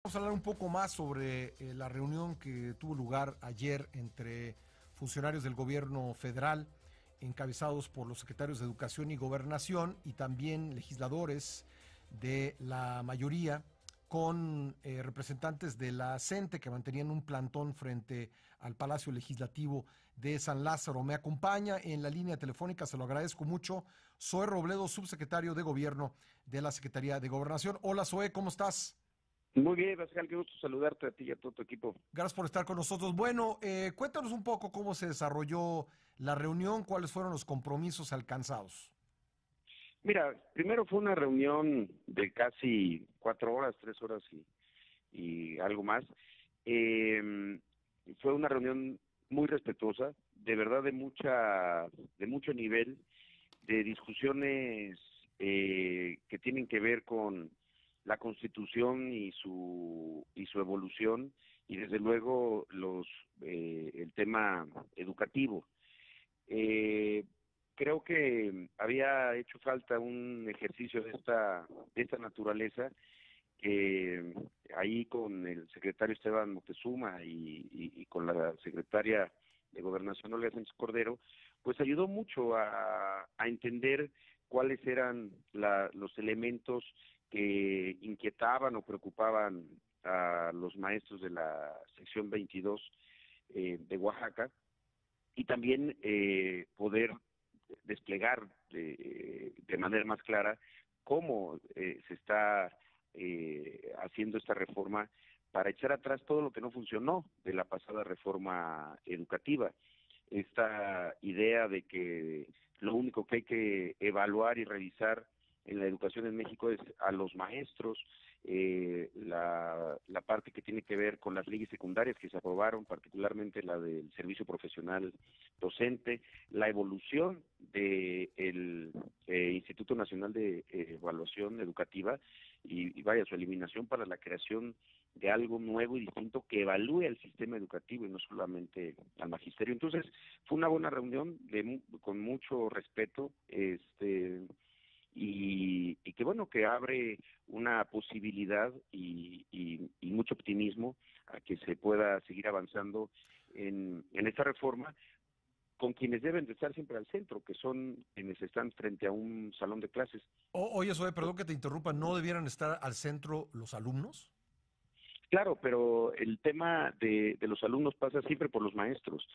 Vamos a hablar un poco más sobre la reunión que tuvo lugar ayer entre funcionarios del gobierno federal, encabezados por los secretarios de Educación y Gobernación, y también legisladores de la mayoría, con representantes de la CENTE que mantenían un plantón frente al Palacio Legislativo de San Lázaro. Me acompaña en la línea telefónica, se lo agradezco mucho, Zoe Robledo, subsecretario de Gobierno de la Secretaría de Gobernación. Hola Zoe, ¿cómo estás? Muy bien, Pascal, qué gusto saludarte a ti y a todo tu equipo. Gracias por estar con nosotros. Bueno, cuéntanos un poco cómo se desarrolló la reunión, cuáles fueron los compromisos alcanzados. Mira, primero fue una reunión de casi 4 horas, 3 horas y algo más. Eh, Fue una reunión muy respetuosa, de verdad de mucho nivel, de discusiones que tienen que ver con la Constitución y su evolución y desde luego el tema educativo. Eh, Creo que había hecho falta un ejercicio de esta naturaleza, que ahí con el secretario Esteban Moctezuma y con la secretaria de Gobernación Olga Sánchez Cordero, pues ayudó mucho a entender cuáles eran los elementos que inquietaban o preocupaban a los maestros de la sección 22 de Oaxaca, y también poder desplegar de manera más clara cómo se está haciendo esta reforma para echar atrás todo lo que no funcionó de la pasada reforma educativa. Esta idea de que lo único que hay que evaluar y revisar en la educación en México es a los maestros, la parte que tiene que ver con las leyes secundarias que se aprobaron, particularmente la del servicio profesional docente, la evolución del Instituto Nacional de Evaluación Educativa y vaya, su eliminación para la creación de algo nuevo y distinto que evalúe al sistema educativo y no solamente al magisterio. Entonces, fue una buena reunión con mucho respeto, y que bueno, que abre una posibilidad y mucho optimismo a que se pueda seguir avanzando en esta reforma, con quienes deben de estar siempre al centro, que son quienes están frente a un salón de clases. Oye, Zoe, perdón que te interrumpa, ¿no debieran estar al centro los alumnos? Claro, pero el tema de los alumnos pasa siempre por los maestros,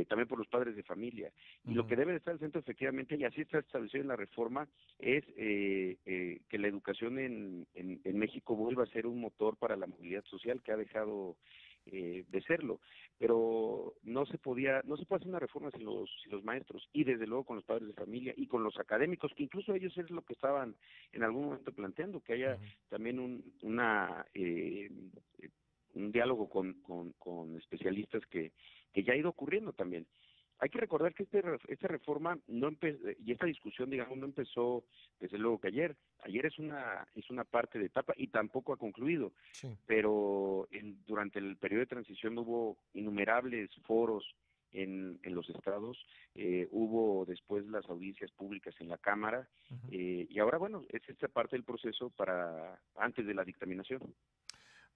también por los padres de familia. Y lo Ujú. que debe de estar al centro, efectivamente, y así está establecido en la reforma, es que la educación en México vuelva a ser un motor para la movilidad social, que ha dejado de serlo. Pero no se puede hacer una reforma sin los maestros, y desde luego con los padres de familia y con los académicos, que incluso ellos es lo que estaban en algún momento planteando, que haya Ujú. también un diálogo con especialistas que ya ha ido ocurriendo también. Hay que recordar que esta reforma y esta discusión, digamos, no empezó desde luego que ayer. Ayer es una parte de etapa y tampoco ha concluido, Sí. pero durante el periodo de transición hubo innumerables foros en los estados, hubo después las audiencias públicas en la Cámara, Ujú. y ahora, bueno, es esta parte del proceso para antes de la dictaminación.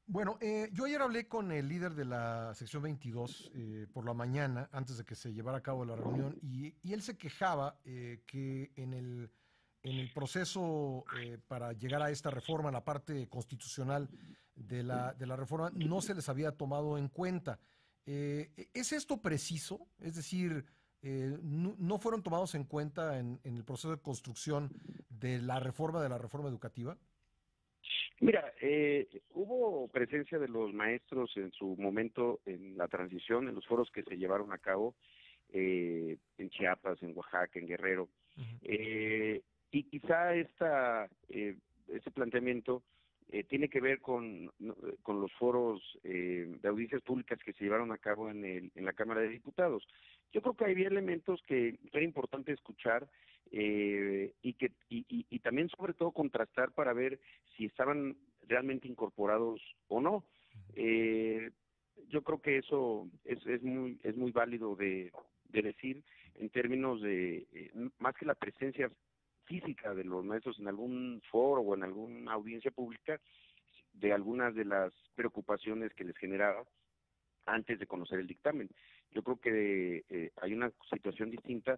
Bueno, yo ayer hablé con el líder de la sección 22 por la mañana, antes de que se llevara a cabo la reunión, y él se quejaba que en el proceso para llegar a esta reforma, la parte constitucional de la reforma, no se les había tomado en cuenta. ¿Es esto preciso? Es decir, no fueron tomados en cuenta en el proceso de construcción de la reforma educativa? Mira, hubo presencia de los maestros en su momento en la transición, en los foros que se llevaron a cabo en Chiapas, en Oaxaca, en Guerrero, Ujú. y quizá este planteamiento tiene que ver con los foros de audiencias públicas que se llevaron a cabo en la Cámara de Diputados. Yo creo que había elementos que era importante escuchar, y también sobre todo contrastar para ver si estaban realmente incorporados o no. Eh, yo creo que eso es muy válido de decir en términos de, más que la presencia física de los maestros en algún foro o en alguna audiencia pública, de algunas de las preocupaciones que les generaba antes de conocer el dictamen. Yo creo que hay una situación distinta,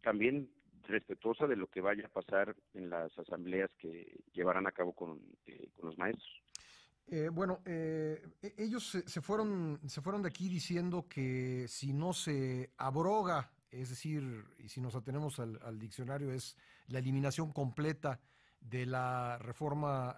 también respetuosa de lo que vaya a pasar en las asambleas que llevarán a cabo con los maestros. Ellos se fueron de aquí diciendo que si no se abroga, es decir, y si nos atenemos al diccionario, es la eliminación completa de la reforma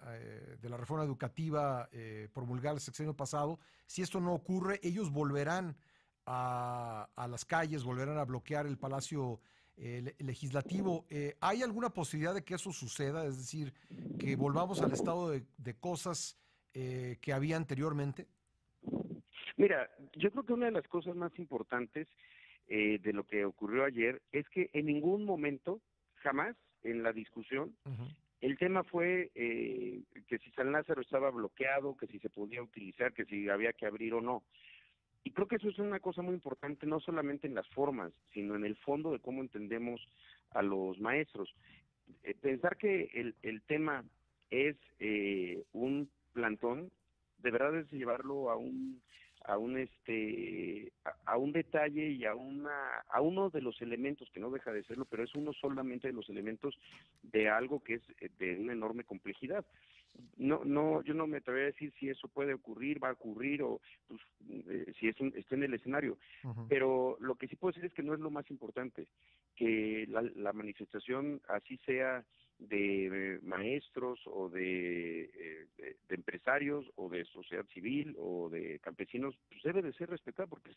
educativa promulgada el sexenio pasado. Si esto no ocurre, ellos volverán a las calles, volverán a bloquear el Palacio Legislativo. ¿Hay alguna posibilidad de que eso suceda? Es decir, que volvamos al estado de cosas que había anteriormente. Mira, yo creo que una de las cosas más importantes de lo que ocurrió ayer es que en ningún momento, jamás en la discusión, el tema fue que si San Lázaro estaba bloqueado, que si se podía utilizar, que si había que abrir o no. Y creo que eso es una cosa muy importante, no solamente en las formas, sino en el fondo de cómo entendemos a los maestros. Pensar que el tema es un plantón, de verdad es llevarlo a un detalle y a uno de los elementos que no deja de serlo, pero es uno solamente de los elementos de algo que es de una enorme complejidad. Yo no me atrevería a decir si eso puede ocurrir, va a ocurrir o pues, si está en el escenario. Pero lo que sí puedo decir es que no es lo más importante, que la manifestación así sea de maestros o de empresarios o de sociedad civil o de campesinos, pues debe de ser respetada porque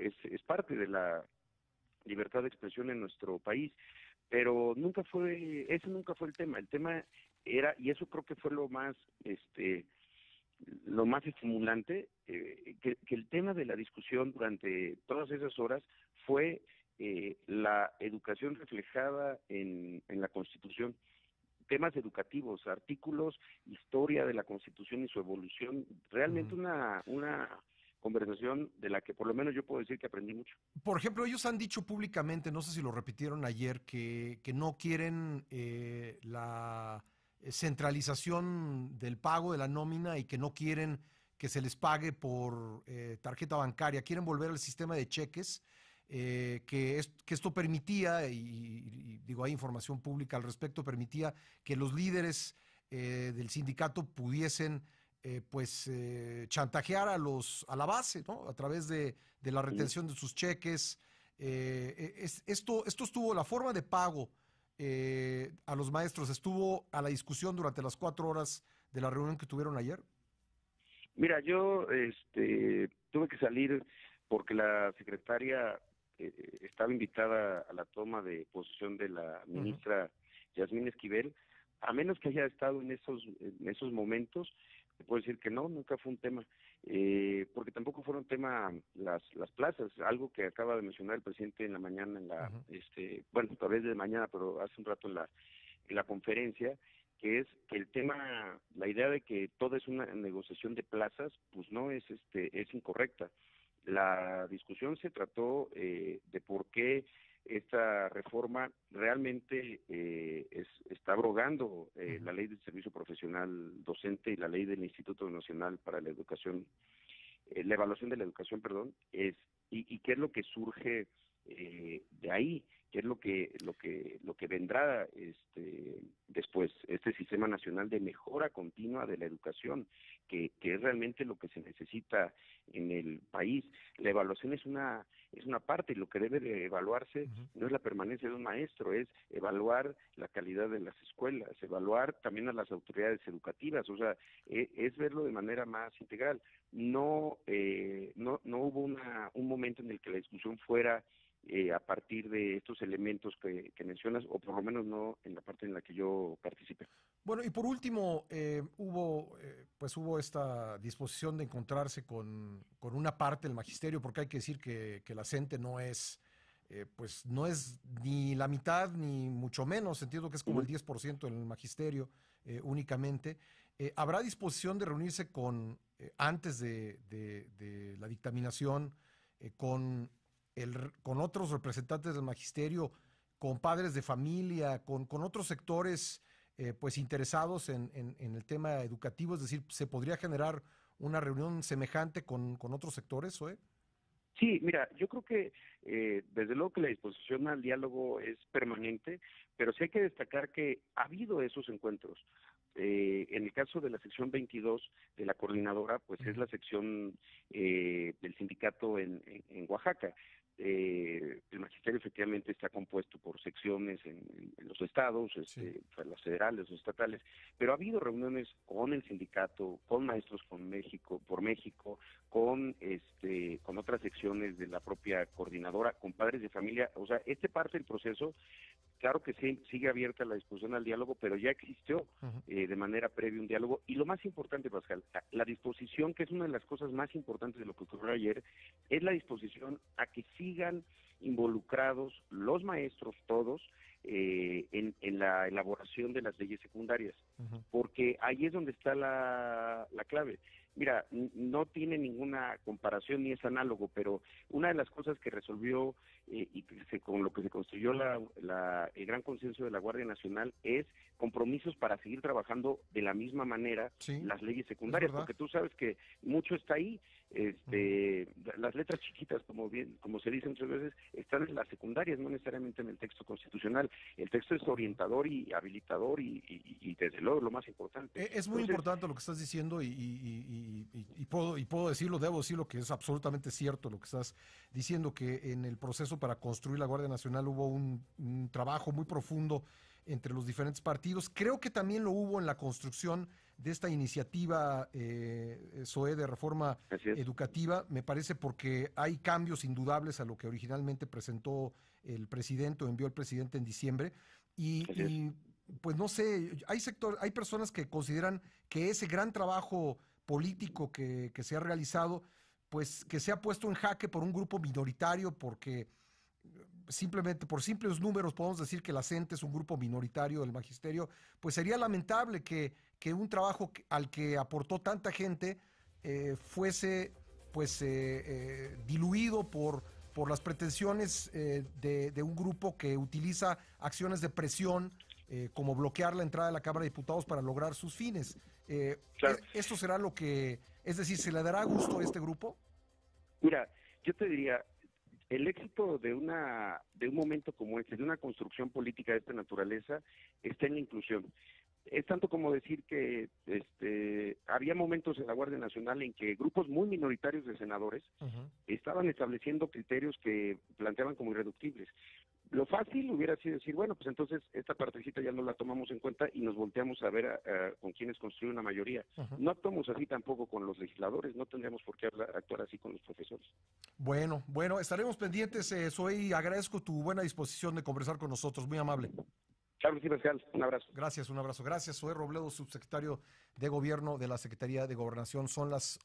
es parte de la libertad de expresión en nuestro país, pero ese nunca fue el tema era, y eso creo que fue lo más estimulante, que el tema de la discusión durante todas esas horas fue la educación reflejada en la Constitución, temas educativos, artículos, historia de la Constitución y su evolución, realmente una conversación de la que por lo menos yo puedo decir que aprendí mucho. Por ejemplo, ellos han dicho públicamente, no sé si lo repitieron ayer, que no quieren la centralización del pago de la nómina y que no quieren que se les pague por tarjeta bancaria. Quieren volver al sistema de cheques, que esto permitía, y digo, hay información pública al respecto, permitía que los líderes del sindicato pudiesen chantajear a la base, ¿no? A través de la retención de sus cheques. Esto estuvo, la forma de pago a los maestros, estuvo a la discusión durante las 4 horas de la reunión que tuvieron ayer. Mira, yo tuve que salir porque la secretaria estaba invitada a la toma de posesión de la ministra Yasmín Esquivel. A menos que haya estado en esos momentos, te puedo decir que no, nunca fue un tema, porque tampoco fueron tema las plazas, algo que acaba de mencionar el presidente en la mañana, bueno, tal vez de mañana, pero hace un rato en la conferencia, que es que el tema, la idea de que todo es una negociación de plazas, pues no es incorrecta. La discusión se trató de por qué esta reforma realmente está abrogando la ley del servicio profesional docente y la ley del Instituto Nacional para la Educación, la evaluación de la educación, perdón, y qué es lo que surge de ahí, qué es lo que vendrá después, este sistema nacional de mejora continua de la educación, que es realmente lo que se necesita en el país. La evaluación es una parte, y lo que debe de evaluarse no es la permanencia de un maestro, es evaluar la calidad de las escuelas, evaluar también a las autoridades educativas, o sea, es verlo de manera más integral. No hubo un momento en el que la discusión fuera a partir de estos elementos que mencionas, o por lo menos no en la parte en la que yo participé. Bueno, y por último, hubo esta disposición de encontrarse con una parte del magisterio, porque hay que decir que la CENTE no es, no es ni la mitad, ni mucho menos, entiendo que es como el 10% en el magisterio únicamente. ¿Habrá disposición de reunirse antes de la dictaminación, con otros representantes del magisterio, con padres de familia, con otros sectores pues interesados en el tema educativo, es decir, ¿se podría generar una reunión semejante con otros sectores, Zoe? Sí, mira, yo creo que desde luego que la disposición al diálogo es permanente, pero sí hay que destacar que ha habido esos encuentros. En el caso de la sección 22 de la coordinadora, pues es la sección del sindicato en Oaxaca. El magisterio efectivamente está compuesto por secciones en los estados, Sí. pues, las federales, los estatales, pero ha habido reuniones con el sindicato, con maestros con México, por México, con otras secciones de la propia coordinadora, con padres de familia. O sea, parte del proceso, claro que sí, sigue abierta la discusión al diálogo, pero ya existió Ujú. de manera previa un diálogo. Y lo más importante, Pascal, la disposición, que es una de las cosas más importantes de lo que ocurrió ayer, es la disposición a que sigan involucrados los maestros todos en la elaboración de las leyes secundarias, Ujú. porque ahí es donde está la clave. Mira, no tiene ninguna comparación ni es análogo, pero una de las cosas que resolvió con lo que se construyó el gran consenso de la Guardia Nacional es compromisos para seguir trabajando de la misma manera Sí, las leyes es secundarias, verdad. porque tú sabes que mucho está ahí, Ujú. las letras chiquitas, como se dice muchas veces, están en las secundarias, no necesariamente en el texto constitucional. El texto es orientador y habilitador y desde luego lo más importante. Es muy Entonces, importante lo que estás diciendo y puedo decirlo, debo decirlo que es absolutamente cierto lo que estás diciendo, que en el proceso para construir la Guardia Nacional hubo un trabajo muy profundo entre los diferentes partidos. Creo que también lo hubo en la construcción de esta iniciativa SOE de reforma así es, educativa, me parece porque hay cambios indudables a lo que originalmente presentó el presidente o envió el presidente en diciembre. Y, así es. y pues no sé, hay personas que consideran que ese gran trabajo político que se ha realizado, pues que se ha puesto en jaque por un grupo minoritario, porque simplemente por simples números podemos decir que la CENTE es un grupo minoritario del magisterio, pues sería lamentable que un trabajo al que aportó tanta gente fuese pues diluido por las pretensiones de un grupo que utiliza acciones de presión como bloquear la entrada de la Cámara de Diputados para lograr sus fines. Claro, ¿Esto será lo que, es decir, se le dará gusto a este grupo? mira, yo te diría, el éxito de un momento como este, de una construcción política de esta naturaleza, está en la inclusión. Es tanto como decir que había momentos en la Guardia Nacional en que grupos muy minoritarios de senadores Uh -huh. estaban estableciendo criterios que planteaban como irreductibles. Lo fácil hubiera sido decir, bueno, pues entonces esta partecita ya no la tomamos en cuenta y nos volteamos a ver con quienes construyen una mayoría. Uh -huh. No actuamos así tampoco con los legisladores, no tendríamos por qué actuar así con los profesores. Bueno, estaremos pendientes. Soy, agradezco tu buena disposición de conversar con nosotros, muy amable. Claro que sí, Pascal, un abrazo. Gracias, un abrazo. Gracias, soy Robledo, subsecretario de Gobierno de la Secretaría de Gobernación. Son las